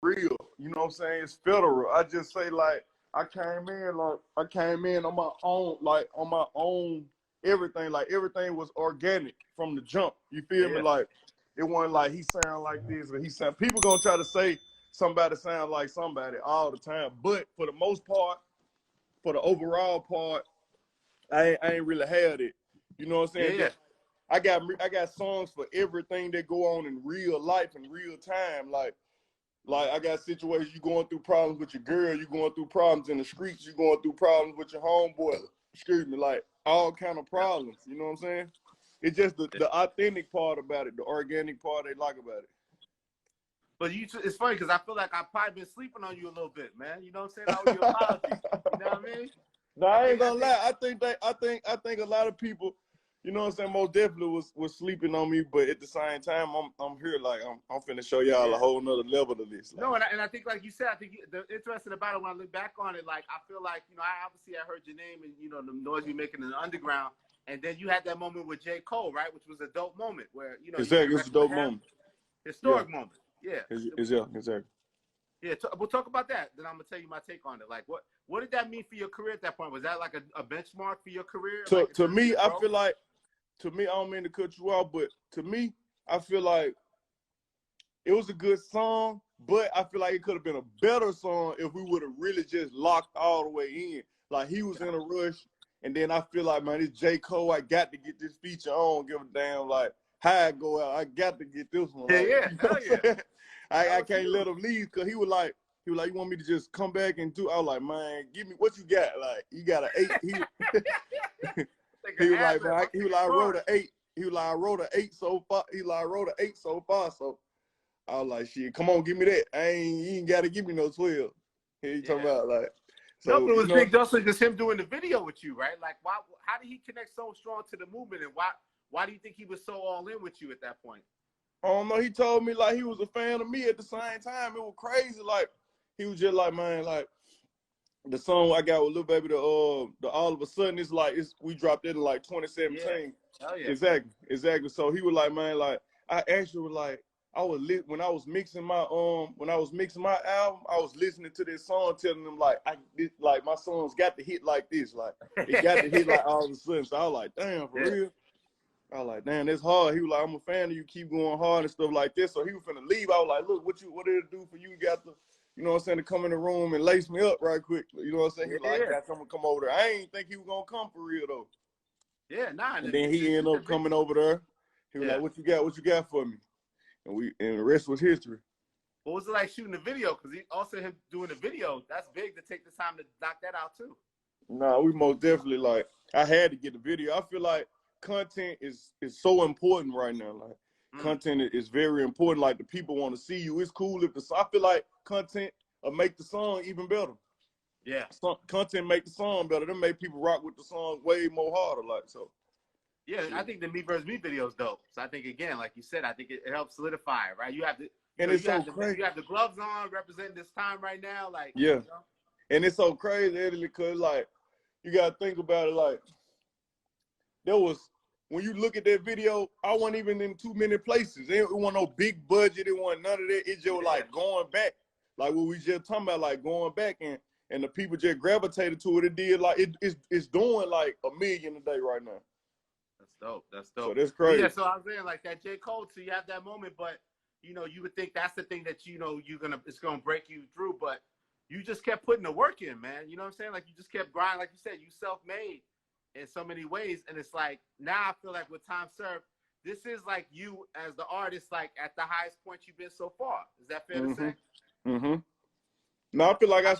real. You know what I'm saying? It's federal. I just say like I came in on my own everything. Like everything was organic from the jump. You feel me? Like it wasn't like he sound like this or he sound. People gonna try to say somebody sound like somebody all the time, but for the most part, for the overall part, I ain't really had it. You know what I'm saying? Yeah. I got songs for everything that go on in real life in real time. Like I got situations you going through problems with your girl, you going through problems in the streets, you going through problems with your homeboy. Excuse me, like all kind of problems. You know what I'm saying? It's just the authentic part about it, the organic part they like about it. But it's funny because I feel like I've probably been sleeping on you a little bit, man. You know what I'm saying? I owe you an apology. You know what I mean? No, I ain't gonna lie. I think a lot of people, you know what I'm saying, most definitely was sleeping on me, but at the same time, I'm here like I'm finna show y'all a whole nother level of this. Like. No, and I think like you said, I think the interesting about it when I look back on it, like I feel like I obviously heard your name and the noise you making in the underground, and then you had that moment with J. Cole, right, which was a dope moment where exactly, it's a dope moment, historic moment, exactly. Yeah, we'll talk about that. Then I'm gonna tell you my take on it. Like, what did that mean for your career at that point? Was that like a benchmark for your career? To me, I feel like. To me, I don't mean to cut you off, but to me, I feel like it was a good song, but I feel like it could have been a better song if we would have really just locked all the way in. Like he was in a rush, and then I feel like, man, it's J. Cole. I got to get this feature on. Give a damn like how I go out. I got to get this one. Like, yeah. I can't let him leave because he was like, you want me to just come back and do? I was like, man, give me what you got. Like you got an 8. He was like, man, I wrote an 8. He was like, I wrote an 8 so far. He like, I wrote an 8 so far. So I was like, shit, come on, give me that. You ain't got to give me no 12. Here you talking about like. So, no, but it was big also just him doing the video with you, right? Like, how did he connect so strong to the movement, and why do you think he was so all in with you at that point? I don't know. He told me like he was a fan of me at the same time. It was crazy. Like he was just like, man, like. The song I got with Lil Baby, the all of a sudden we dropped it in like 2017. Yeah. Oh, yeah. Exactly. So he was like, man, like I actually was like when I was mixing my album, I was listening to this song, telling them like my songs got to hit like this, like it got to hit like all of a sudden. So I was like, damn, for real. I was like, damn, that's hard. He was like, I'm a fan of you, keep going hard and stuff like this. So he was finna leave. I was like, look, what did it do for you? You got to. You know what I'm saying, to come in the room and lace me up right quick. You know what I'm saying? He like, I got someone come over there. I ain't think he was gonna come for real though. Yeah, nah. And then he ended up coming over there. He was like, what you got for me? And the rest was history. What was it like shooting the video? Because him doing the video, that's big to take the time to knock that out too. Nah, we most definitely like I had to get the video. I feel like content is so important right now. Like content is very important. Like the people want to see you. It's cool if I feel like content will make the song even better. Yeah. Content make the song better. That make people rock with the song way more harder. Like so. Yeah, I think the Me vs. Me video is dope. So I think again, like you said, I think it helps solidify it, right? You have to and it's so crazy. You have the gloves on representing this time right now. Like yeah. And it's so crazy, Eddie, because like you gotta think about it like when you look at that video, I wasn't even in too many places. It wasn't no big budget. It wasn't none of that. It just like going back. Like what we just talking about, like going back and the people just gravitated to it. It did like it's doing like 1 million a day right now. That's dope. So that's crazy. Yeah, so I was saying like that J. Cole, so you have that moment, but you would think that's the thing that it's gonna break you through, but you just kept putting the work in, man. You know what I'm saying? Like you just kept grinding, like you said, you self-made in so many ways, and it's like now I feel like with Time Served, this is like you as the artist, like at the highest point you've been so far. Is that fair to say? Mm-hmm. No, I feel like I'm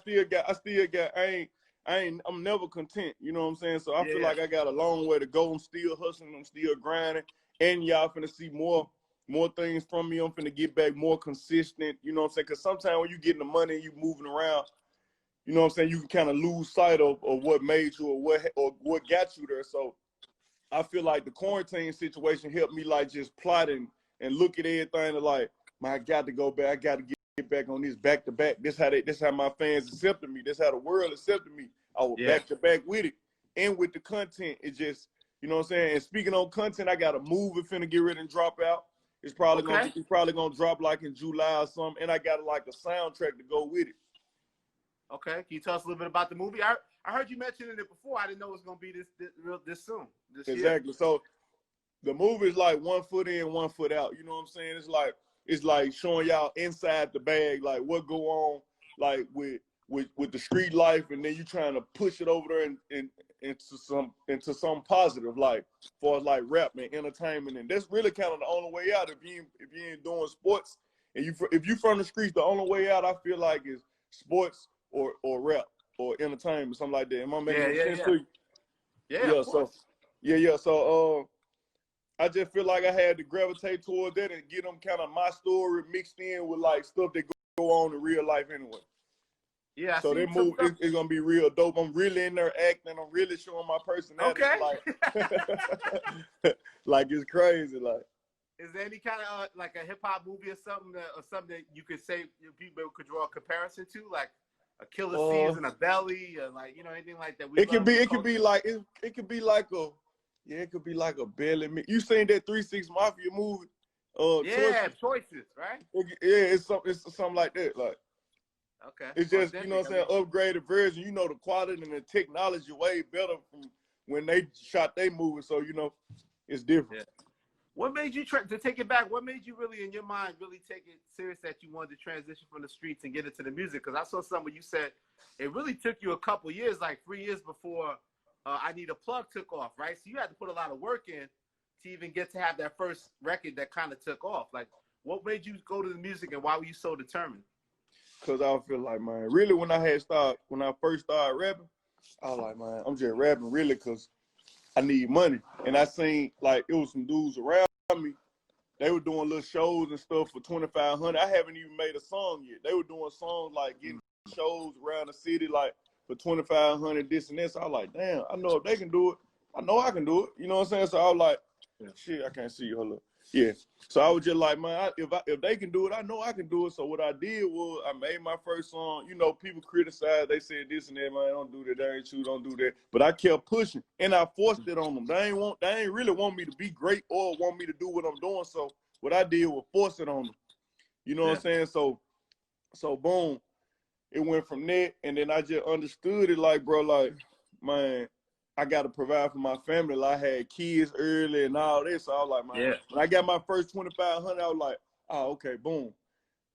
never content. You know what I'm saying? So I feel like I got a long way to go. I'm still hustling. I'm still grinding, and y'all finna see more things from me. I'm finna get back more consistent. You know what I'm saying? Because sometimes when you getting the money and you moving around, you know what I'm saying, you can kind of lose sight of what made you or what got you there. So I feel like the quarantine situation helped me like just plot and look at everything and like, man, I got to go back. I got to get back on this back to back. This how my fans accepted me. This how the world accepted me. I was back to back with it. And with the content, it just, you know what I'm saying? And speaking on content, I got a movie finna get ready and drop out. It's probably gonna drop like in July or something, and I got like a soundtrack to go with it. Okay, can you tell us a little bit about the movie? I heard you mentioning it before. I didn't know it was gonna be this soon. Exactly. Year. So the movie is like 1 foot in, 1 foot out. You know what I'm saying? It's like showing y'all inside the bag, like what go on, like with the street life, and then you trying to push it over there and into some positive, like for like rap and entertainment, and that's really kind of the only way out if you ain't doing sports, and if you from the streets, the only way out I feel like is sports or rap or entertainment, something like that. Am I making sense to you? Yeah. So I just feel like I had to gravitate towards that and get them kind of my story mixed in with like stuff that go on in real life anyway. Yeah. So that movie is gonna be real dope. I'm really in there acting. I'm really showing my personality. Okay. Like it's crazy. Like, is there any kind of like a hip hop movie or something that you could say people could draw a comparison to, like a killer scenes in a belly, or like anything like that? It could be like a belly. You seen that 3-6 Mafia movie? Choices, right? It's something like that. Like, okay, it's just what I'm saying, upgraded version. The quality and the technology way better from when they shot their movie. So it's different. Yeah. What made you to take it back? What made you really, in your mind, really take it serious that you wanted to transition from the streets and get into the music? Because I saw something you said it really took you a couple years, like 3 years before I Need a Plug took off, right? So you had to put a lot of work in to even get to have that first record that kind of took off. Like, what made you go to the music, and why were you so determined? Because I feel like, man, really when I first started rapping, I was like, man, I'm just rapping really because I need money. And I seen like it was some dudes around me. They were doing little shows and stuff for $2,500. I haven't even made a song yet. They were doing songs like getting shows around the city like for $2,500, this and this. So I was like, damn, I know if they can do it, I know I can do it. You know what I'm saying? So I was like, shit, I can't see you. Hold up. Yeah. So I was just like, man, if they can do it, I know I can do it. So what I did was I made my first song. People criticized. They said this and that, man, don't do that. They ain't true, don't do that. But I kept pushing, and I forced it on them. They ain't really want me to be great or want me to do what I'm doing. So what I did was force it on them. You know what I'm saying? So boom, it went from that, and then I just understood it like, bro, like, man, I got to provide for my family. Like, I had kids early and all this. So I was like, man, when I got my first $2,500, I was like, oh, okay, boom.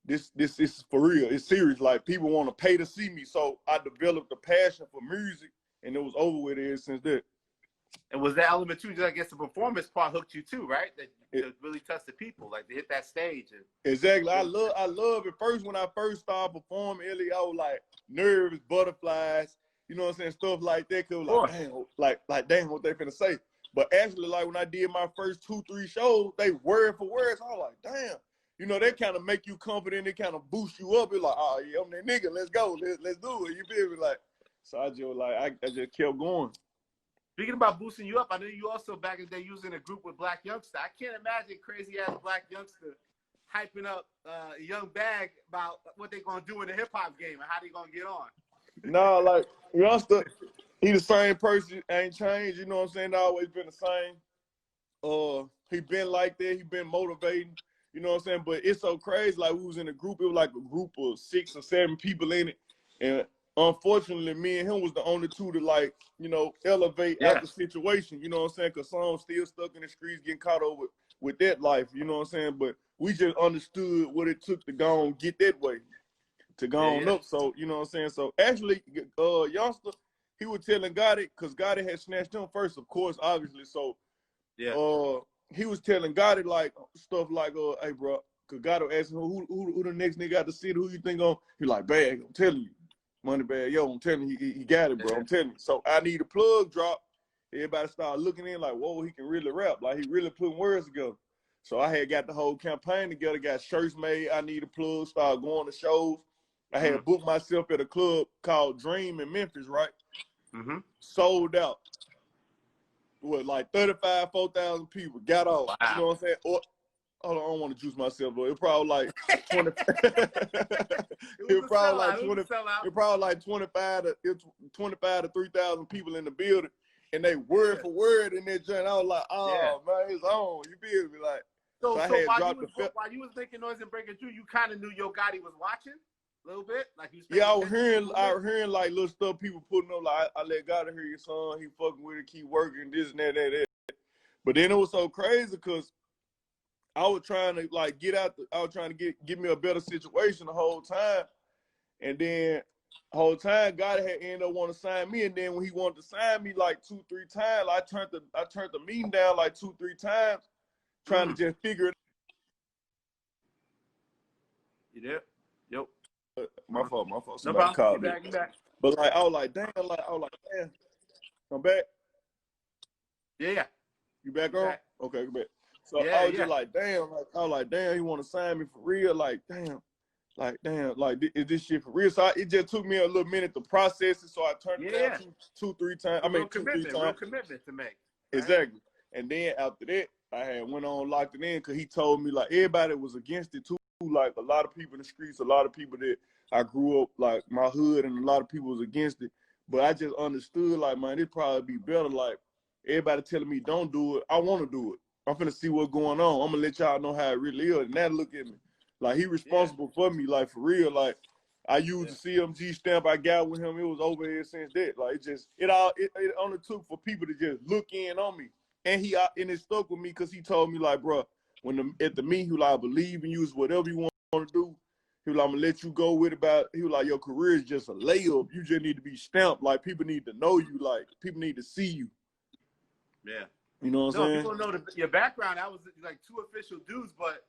This is for real. It's serious. Like, people want to pay to see me. So I developed a passion for music, and it was over with it since then. And was that element too? I guess the performance part hooked you too, right? To really touch the people, like to hit that stage. Exactly. I love it. First, when I first started performing, Elliot, I was like nervous, butterflies. You know what I'm saying? Stuff like that. Cause like damn, what they finna say. But actually, like when I did my first 2-3 shows, they word for word. So I was like, damn. They kind of make you confident. They kind of boost you up. It's like, oh yeah, I'm that nigga. Let's go. Let's do it. You feel me? Like, so I just kept going. Speaking about boosting you up, I know you also back in the day using a group with Black Youngster. I can't imagine crazy ass Black Youngster hyping up Young Bag about what they gonna do in the hip hop game and how they gonna get on. Nah, like Youngster, he the same person, ain't changed. You know what I'm saying? Always been the same. He been like that. He been motivating. You know what I'm saying? But it's so crazy. Like, we was in a group. It was like a group of 6 or 7 people in it, and unfortunately, me and him was the only two to like, elevate out the situation. You know what I'm saying? Because some still stuck in the streets, getting caught over with that life. You know what I'm saying? But we just understood what it took to go and get that way, to go on up. So you know what I'm saying? So actually, Youngster, he was telling Gotti, because Gotti had snatched him first, of course, obviously. So he was telling Gotti like stuff like, hey bro, because Gotti asked him who the next nigga out the city, who you think on? He like, Bag, I'm telling you. Moneybagg Yo, I'm telling you, he got it, bro. I'm telling you. So I Need a Plug drop. Everybody started looking in like, whoa, he can really rap. Like, he really putting words together. So I had got the whole campaign together, got shirts made, I Need a Plug, started going to shows. I had booked myself at a club called Dream in Memphis, right? Sold out. What, like 4,000 people got off. Wow. You know what I'm saying? Or, hold on, I don't want to juice myself, but it probably like 20. It probably like 25 to 3,000 people in the building, and they word for word in that joint. I was like, oh man, it's on. You feel me? Like, So I had while dropped you was making noise and breaking through, you kind of knew Yo Gotti was watching a little bit, like he was. Yeah, I was hearing like little stuff people putting up. Like I let Gotti hear your song. He fucking with it, keep working, this and that. But then it was so crazy because I was trying to like I was trying to get me a better situation the whole time, and then the whole time Gotti had ended up wanting to sign me, and then when he wanted to sign me like 2-3 times, I turned the meeting down like 2-3 times, trying to just figure it. You there? Yep. My fault. No Somebody problem. called me. You back. But like I was like, damn. I'm back. Yeah. You back on? Back. Okay, back. So Yeah, I was just like, damn. Like I was like, damn. He want to sign me for real? Like damn. Like is this shit for real? So it just took me a little minute to process it. So I turned it down 2-3 times. I mean, 2-3 times. Real commitment to make. Right? Exactly. And then after that, I had went on locked it in because he told me like everybody was against it too. Like a lot of people in the streets, a lot of people that I grew up like my hood, and a lot of people was against it. But I just understood like, man, it'd probably be better. Like everybody telling me don't do it, I want to do it. I'm finna see what's going on. I'm gonna let y'all know how it really is. And now look at me, like he responsible for me, like for real. Like I used the CMG stamp I got with him. It was over here since that. Like it only took for people to just look in on me, and it stuck with me because he told me like, bro, at the meet, he was like, I believe in you, is whatever you want to do. He was like, I'm gonna let you go with about. He was like, your career is just a layup. You just need to be stamped. Like people need to know you. Like people need to see you. Yeah. You know what I'm saying? People know your background. I was like 2 official dudes, but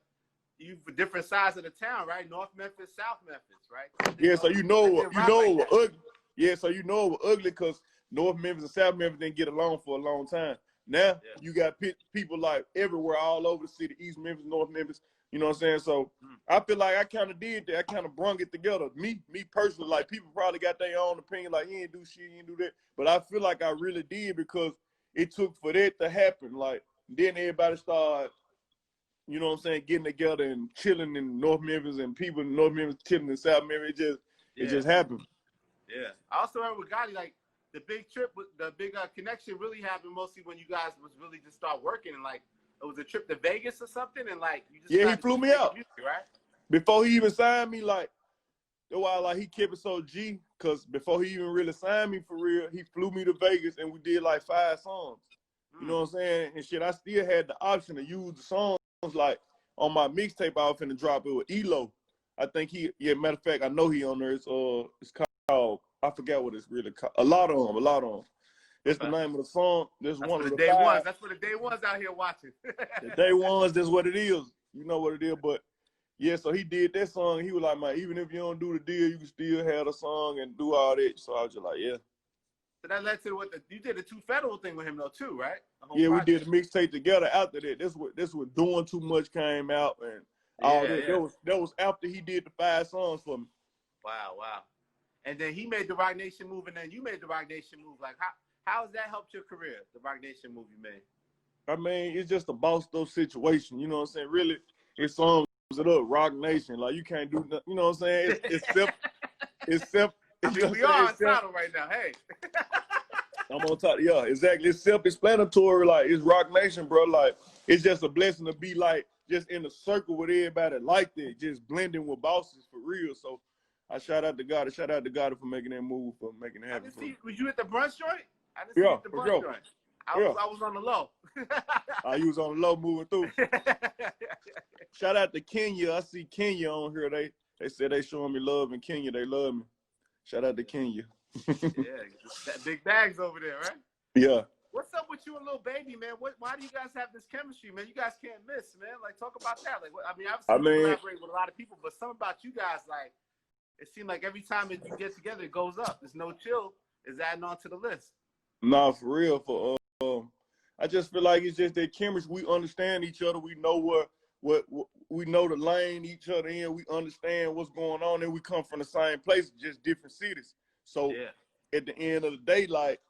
you for different sides of the town, right? North Memphis, South Memphis, right? Yeah, so it was ugly. Yeah, so it was ugly because North Memphis and South Memphis didn't get along for a long time. Now you got people like everywhere, all over the city, East Memphis, North Memphis. You know what I'm saying? So I feel like I kind of did that. I kind of brung it together. Me personally, like people probably got their own opinion, like he ain't do shit, he ain't do that. But I feel like I really did because it took for that to happen. Like then everybody started, you know what I'm saying, getting together and chilling in North Memphis, and people in North Memphis chilling in South Memphis. It just happened. Yeah. I also heard with Gotti, like the big trip, the big connection really happened mostly when you guys was really just start working, and like it was a trip to Vegas or something, and like you just he flew me out music, right? Before he even signed me. Like that's why like he kept it so G, because before he even really signed me for real, he flew me to Vegas and we did like 5 songs. You know what I'm saying? And shit, I still had the option to use the songs like on my mixtape I was finna drop it with ELO. I think matter of fact, I know he on there. It's called, I forgot what it's really called. A lot of them. That's the name of the song. That's one of the day 5. ones. That's for the day ones out here watching. The day ones, that's what it is. You know what it is. But yeah, so he did that song. He was like, man, even if you don't do the deal, you can still have the song and do all that. So I was just like, yeah. So that led to you did the 2 Federal thing with him though too, right? Yeah, project. We did the mixtape together after that. This was Doing Too Much came out and all that. Yeah. That was after he did the 5 songs for me. Wow. And then he made the Roc Nation move, and then you made the Roc Nation move. Like how has that helped your career? The Roc Nation move you made. I mean, it's just a bossed up situation. You know what I'm saying? Really, it's sums it up. Roc Nation, like you can't do nothing. You know what I'm saying? It's self. I mean, we are on Tidal right now. Hey. I'm on top. Yeah, exactly. It's self-explanatory. Like it's Roc Nation, bro. Like it's just a blessing to be like just in a circle with everybody like that, just blending with bosses for real. So I shout out to God. Shout out to God for making that move, for making it happen. Was you at the brunch joint? I didn't see you at the brunch joint. I was on the low. You was on the low moving through. Shout out to Kenya. I see Kenya on here. They said they showing me love in Kenya. They love me. Shout out to Kenya. Yeah, big bags over there, right? Yeah. What's up with you and Lil Baby, man? Why do you guys have this chemistry, man? You guys can't miss, man. Like, talk about that. Like, obviously you collaborate with a lot of people, but something about you guys, like, it seems like every time that you get together, it goes up. There's no chill. Is adding on to the list. Nah, for real. I just feel like it's just that chemistry. We understand each other. We know what we know the lane each other in. We understand what's going on, and we come from the same place, just different cities. So at the end of the day, like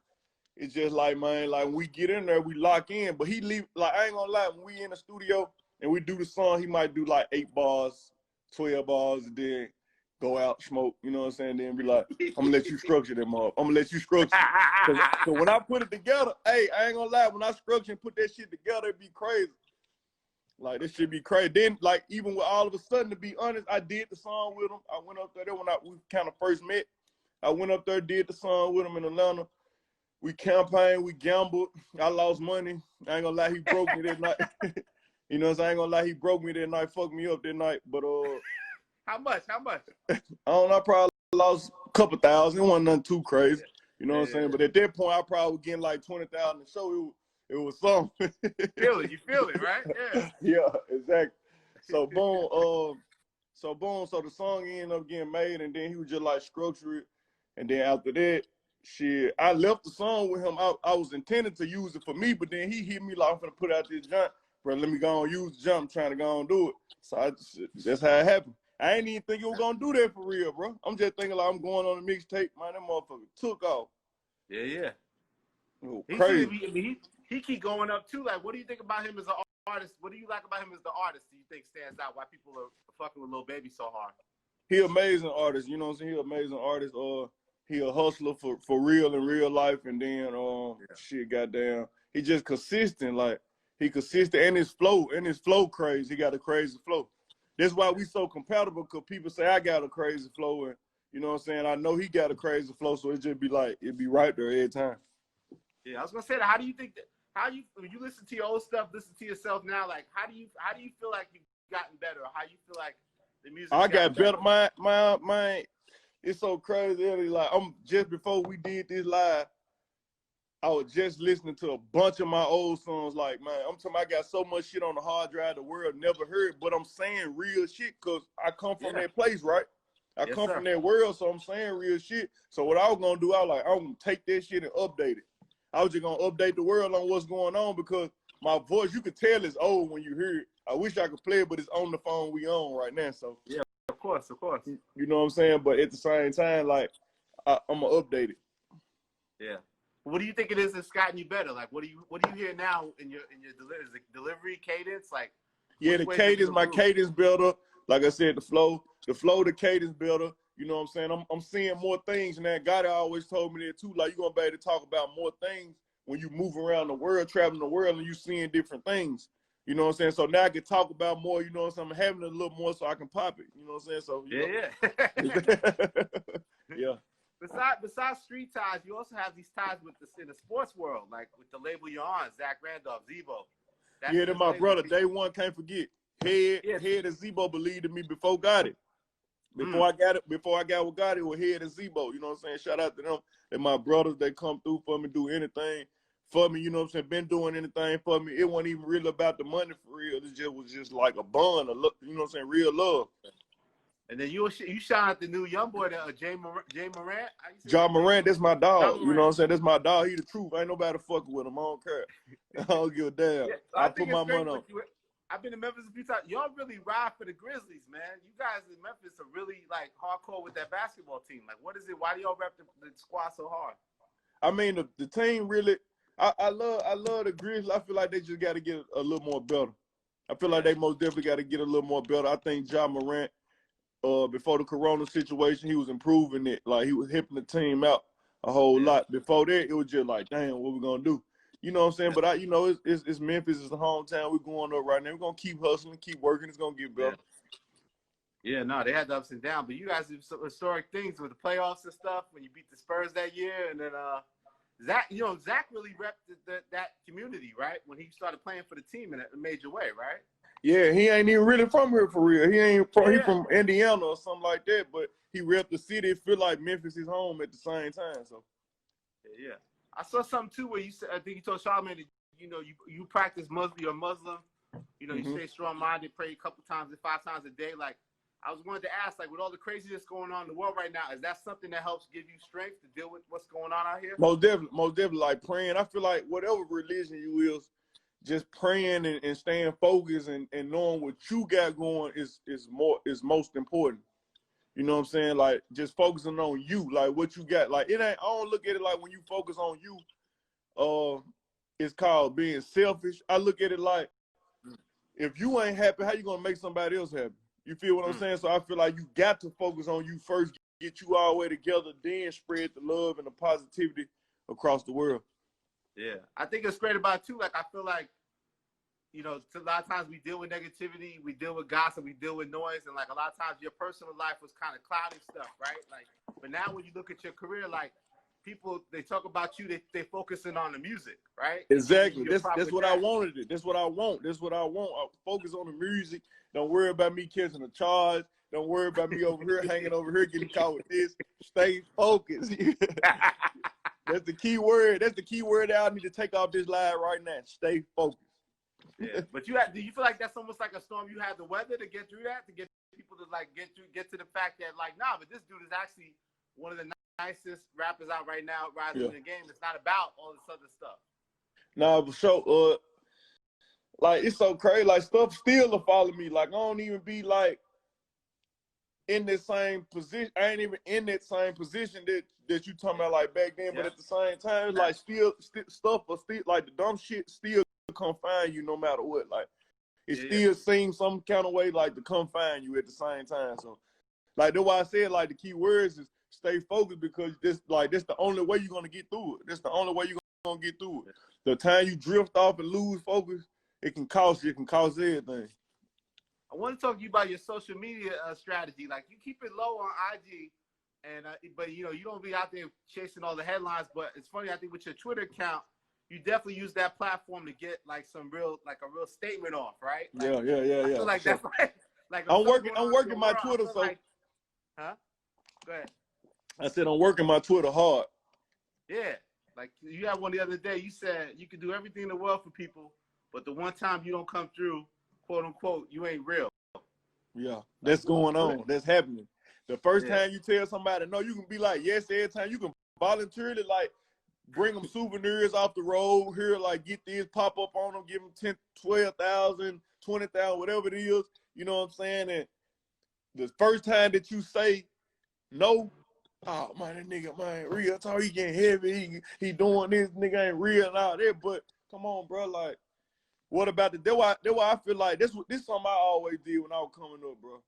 it's just like, man, like when we get in there, we lock in. But he leave, like I ain't gonna lie, when we in the studio and we do the song, he might do like 8 bars, 12 bars, and then go out, smoke, you know what I'm saying? Then be like, I'm gonna let you structure them up. I'm gonna let you structure. So when I put it together, hey, I ain't gonna lie, when I structure and put that shit together, it'd be crazy. Like, this should be crazy. Then, like, even with all of a sudden, to be honest, I did the song with him. I went up there when we kind of first met. I went up there, did the song with him in Atlanta. We campaigned, we gambled. I lost money. I ain't gonna lie, he broke me that night. You know what I'm saying? I ain't gonna lie, he broke me that night, fucked me up that night. But How much? I don't know, I probably lost a couple thousand. It wasn't nothing too crazy. You know what I'm saying? But at that point, I probably was getting like 20,000 a show. It was something. You feel it, right? Yeah. Yeah, exactly. So boom, so the song ended up getting made, and then he was just like structure it. And then after that, shit, I left the song with him. I was intended to use it for me, but then he hit me like, I'm gonna put out this jump, bro. Let me go and use the jump. I'm trying to go and do it. So that's how it happened. I ain't even think you were gonna do that for real, bro. I'm just thinking like I'm going on a mixtape. Man, that motherfucker took off. Yeah. Crazy. He keep going up too. Like, what do you think about him as an artist? What do you like about him as the artist? Do you think stands out? Why people are fucking with Lil Baby so hard? He amazing artist. You know what I'm saying? He amazing artist. He a hustler for real in real life, and then shit, goddamn, he just consistent. Like, he consistent, and his flow crazy. He got a crazy flow. That's why we so compatible, because people say I got a crazy flow, and you know what I'm saying? I know he got a crazy flow, so it just be like, it be right there every time. Yeah, I was gonna say that. How do you think that? When you listen to your old stuff, listen to yourself now, like how do you feel like you've gotten better? How you feel like the music? I got better. My it's so crazy. Like, I'm just before we did this live, I was just listening to a bunch of my old songs. Like, man, I'm talking, I got so much shit on the hard drive the world never heard, but I'm saying real shit because I come from that place, right? I come from that world, so I'm saying real shit. So what I was gonna do, I'm gonna take that shit and update it. I was just gonna update the world on what's going on, because my voice, you could tell it's old when you hear it. I wish I could play it, but it's on the phone we on right now. So yeah, of course. You know what I'm saying? But at the same time, like, I'm gonna update it. Yeah. What do you think it is that's gotten you better? Like, what do you hear now in your delivery cadence? Like, yeah, the cadence, my cadence better. Like I said, the flow, the cadence better. You know what I'm saying? I'm seeing more things, and that Gotti always told me that too. Like, you're gonna be able to talk about more things when you move around the world, traveling the world, and you seeing different things. You know what I'm saying? So now I can talk about more. You know what I'm saying? I'm having a little more so I can pop it. You know what I'm saying? So yeah. Besides street ties, you also have these ties with in the sports world, like with the label you're on, Zach Randolph, Zebo. Yeah, they're my brother. Day one, can't forget. Head and Zebo believed in me before Gotti. Before I got with Gotti, it was Head and Zebo. You know what I'm saying? Shout out to them. They're my brothers. They come through for me, do anything for me. You know what I'm saying? Been doing anything for me. It wasn't even really about the money for real. It was just like a bond, you know what I'm saying? Real love. And then you shout out the new young boy, Jay Morant. John Morant, that's my dog. You know what I'm saying? That's my dog. He the truth. Ain't nobody fucking with him. I don't care. I don't give a damn. Yeah, I put my money on. I've been to Memphis a few times. Y'all really ride for the Grizzlies, man. You guys in Memphis are really like hardcore with that basketball team. Like, what is it? Why do y'all rep the squad so hard? I mean, the team really. I love the Grizzlies. I feel like they just got to get a little more better. I feel like they most definitely got to get a little more better. I think John Morant, before the Corona situation, he was improving it. Like, he was hipping the team out a whole lot. Before that, it was just like, damn, what we gonna do? You know what I'm saying? But it's Memphis, it's the hometown. We're going up right now. We're gonna keep hustling, keep working. It's gonna get better. Yeah, no, they had the ups and downs, but you guys did some historic things with the playoffs and stuff when you beat the Spurs that year, and then Zach really repped that community, right? When he started playing for the team in a major way, right? Yeah, he ain't even really from here for real. He from Indiana or something like that, but he repped the city. It feel like Memphis is home at the same time. So yeah. I saw something too where you said, I think you told Charlamagne that you practice Muslim, you're Muslim, you stay strong-minded, pray a couple times, 5 times a day. Like, I wanted to ask, like, with all the craziness going on in the world right now, is that something that helps give you strength to deal with what's going on out here? Most definitely, like praying. I feel like whatever religion you is, just praying and staying focused and knowing what you got going is most important. You know what I'm saying? Like, just focusing on you, like what you got. Like, it ain't. I don't look at it like when you focus on you, it's called being selfish. I look at it like, if you ain't happy, how you gonna make somebody else happy? You feel what I'm saying? So I feel like you got to focus on you first, get you all the way together, then spread the love and the positivity across the world. Yeah, I think it's great about it too. Like, I feel like you know, a lot of times we deal with negativity, we deal with gossip, we deal with noise, and like a lot of times your personal life was kind of cloudy stuff, right? Like, but now when you look at your career, like people, they talk about you, they focusing on the music, right? Exactly. That's what I wanted. That's what I want. That's what I want. I focus on the music. Don't worry about me catching a charge. Don't worry about me over here hanging over here getting caught with this. Stay focused. That's the key word. That's the key word that I need to take off this live right now. Stay focused. Yeah, but do you feel like that's almost like a storm you had the weather to get through that, to get people to like get to the fact that like, nah, but this dude is actually one of the nicest rappers out right now, rising in the game. It's not about all this other stuff. Nah, but so like it's so crazy. Like stuff still to follow me. Like I don't even be like in the same position. I ain't even in that same position that you talking about like back then. But at the same time, like still stuff, but still like the dumb shit still come find you no matter what. Like it still seems some kind of way like to come find you at the same time. So like that's why I said like the key words is stay focused, because this the only way you're gonna get through it. That's the only way you're gonna get through it. The time you drift off and lose focus, it can cost you. It can cost everything. I want to talk to you about your social media strategy. Like you keep it low on IG, and but you know you don't be out there chasing all the headlines. But it's funny, I think with your Twitter account, you definitely use that platform to get like a real statement off, right? Like, yeah. I feel like that's like I'm working my Twitter. So, huh? Go ahead. I said I'm working my Twitter hard. Yeah, like you had one the other day. You said you can do everything in the world for people, but the one time you don't come through, quote unquote, you ain't real. Yeah, that's going on. That's happening. The first time you tell somebody no, you can be like yes every time. You can voluntarily like bring them souvenirs off the road here, like get this, pop up on them, give them 10, 12,000, 20,000, whatever it is. You know what I'm saying? And the first time that you say no, oh man, that nigga man real talk, he getting heavy, he doing this, nigga ain't real and all that. But come on, bro, like what about the that's why I feel like this something I always did when I was coming up, bro.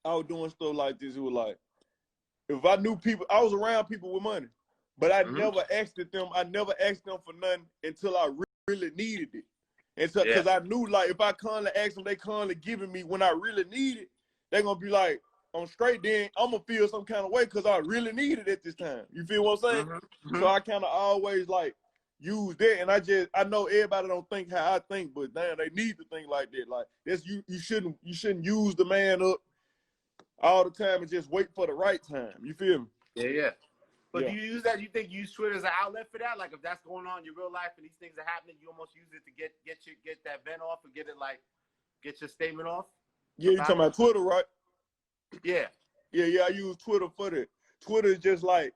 I was doing stuff like this. It was like if I knew people, I was around people with money, but I never asked them. I never asked them for nothing until I really needed it. And so, because I knew, like, if I constantly ask them, they constantly giving me when I really need it, they're gonna be like, I'm straight. Then I'm gonna feel some kind of way because I really need it at this time. You feel what I'm saying? So I kind of always like use that, and I know everybody don't think how I think, but damn, they need to think like that. Like that's you shouldn't use the man up all the time and just wait for the right time. You feel me? Yeah. But do you use that? You think you use Twitter as an outlet for that? Like if that's going on in your real life and these things are happening, you almost use it to get that vent off and get your statement off? Yeah, you talking about Twitter, right? Yeah. Yeah, I use Twitter for that. Twitter is just like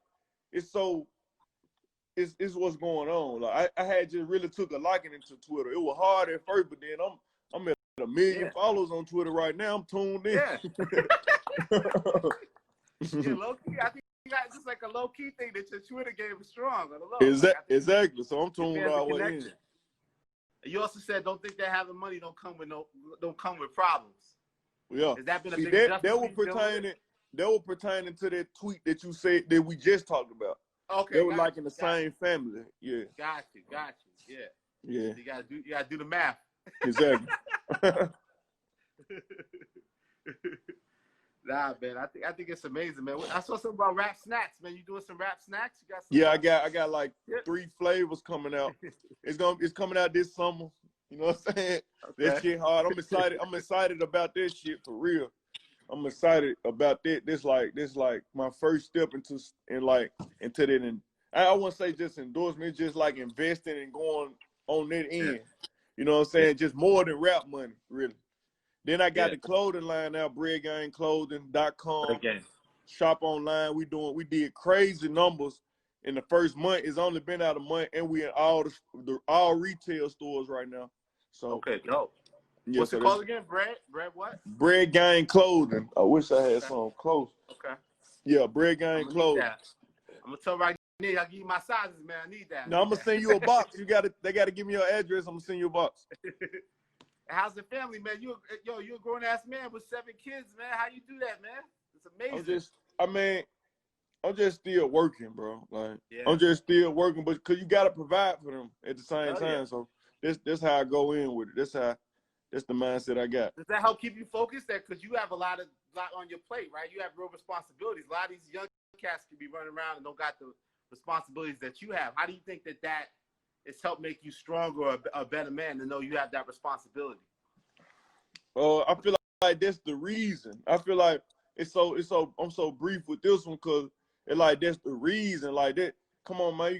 it's what's going on. Like I had just really took a liking into Twitter. It was hard at first, but then I'm at 1 million followers on Twitter right now. I'm tuned in. Yeah. Low key. I think you got just like a low key thing that your Twitter game is strong on the low. Exactly. So I'm tuned all the way in. You also said don't think that having money don't come with problems. Yeah. Has that been a big adjustment? That was pertaining to that tweet that you said that we just talked about. Okay. They were like in the same family. Yeah. Got you. Yeah. Yeah. You gotta do the math. Exactly. Nah, man. I think it's amazing, man. I saw something about rap snacks, man. You doing some rap snacks? You got some? Yeah, I got like 3 flavors coming out. It's coming out this summer. You know what I'm saying? Okay. That shit hard. I'm excited about this shit for real. I'm excited about that. This like my first step into that. And I wouldn't say just endorsement. It's just like investing and going on that end. You know what I'm saying? Just more than rap money, really. Then I got the clothing line now, breadgangclothing.com. Okay. Shop online. We did crazy numbers in the first month. It's only been out a month, and we in all retail stores right now. So okay, dope. Yeah, what's it called again? Bread what? Bread Gang Clothing. I wish I had something close. Okay. Yeah, Bread Gang Clothing. I'm gonna tell right now. I'll give you my sizes, man. I need that. No, I'm gonna send you a box. They gotta give me your address. I'm gonna send you a box. How's the family, man? You're a grown ass man with 7 kids, man. How you do that, man? It's amazing. I'm just still working, bro. Like I'm just still working, but cause you gotta provide for them at the same time. So This how I go in with it. That's the mindset I got. Does that help keep you focused? That because you have a lot on your plate, right? You have real responsibilities. A lot of these young cats can be running around and don't got the responsibilities that you have. How do you think that it's helped make you stronger or a better man to know you have that responsibility? I feel like that's the reason. I feel like I'm so brief with this one because it's like that's the reason. Like that. Come on, man. You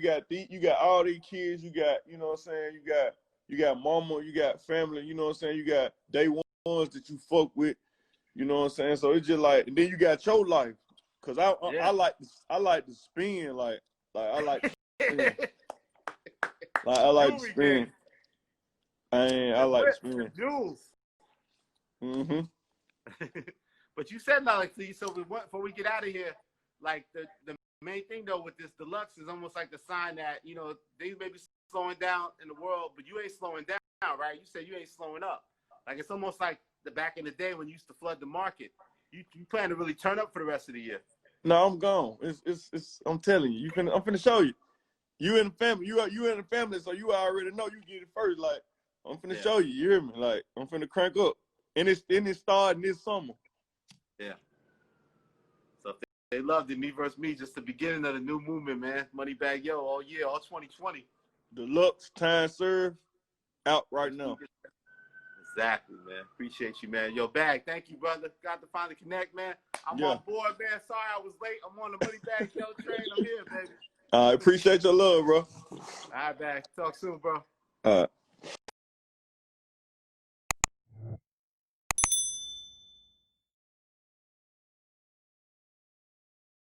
got all these kids. You got, you know what I'm saying. You got mama. You got family. You know what I'm saying. You got day ones that you fuck with. You know what I'm saying. So it's just like, and then you got your life. Cause I like to spin. Like I like to spin. Like I like to spin. I like to spin. Jules. Mm-hmm. But you said like, so before we get out of here, like the main thing though with this deluxe is almost like the sign that, you know, things may be slowing down in the world, but you ain't slowing down, right? You said you ain't slowing up. Like it's almost like the back in the day when you used to flood the market. You plan to really turn up for the rest of the year. No, I'm gone. It's I'm telling you. I'm finna show you. You in the family. You in the family, so you already know you get it first. Like I'm finna show you. You hear me? Like I'm finna crank up. And it's starting this summer. Yeah. So if they loved it, Me Versus Me, just the beginning of the new movement, man. Moneybagg Yo all year, all 2020. Deluxe, time served, out right now. Exactly, man. Appreciate you, man. Yo, Bag, thank you, brother. Got to finally connect, man. I'm on board, man. Sorry I was late. I'm on the Moneybagg Yo train. I'm here, baby. I appreciate your love, bro. All right, Bag. Talk soon, bro. All right.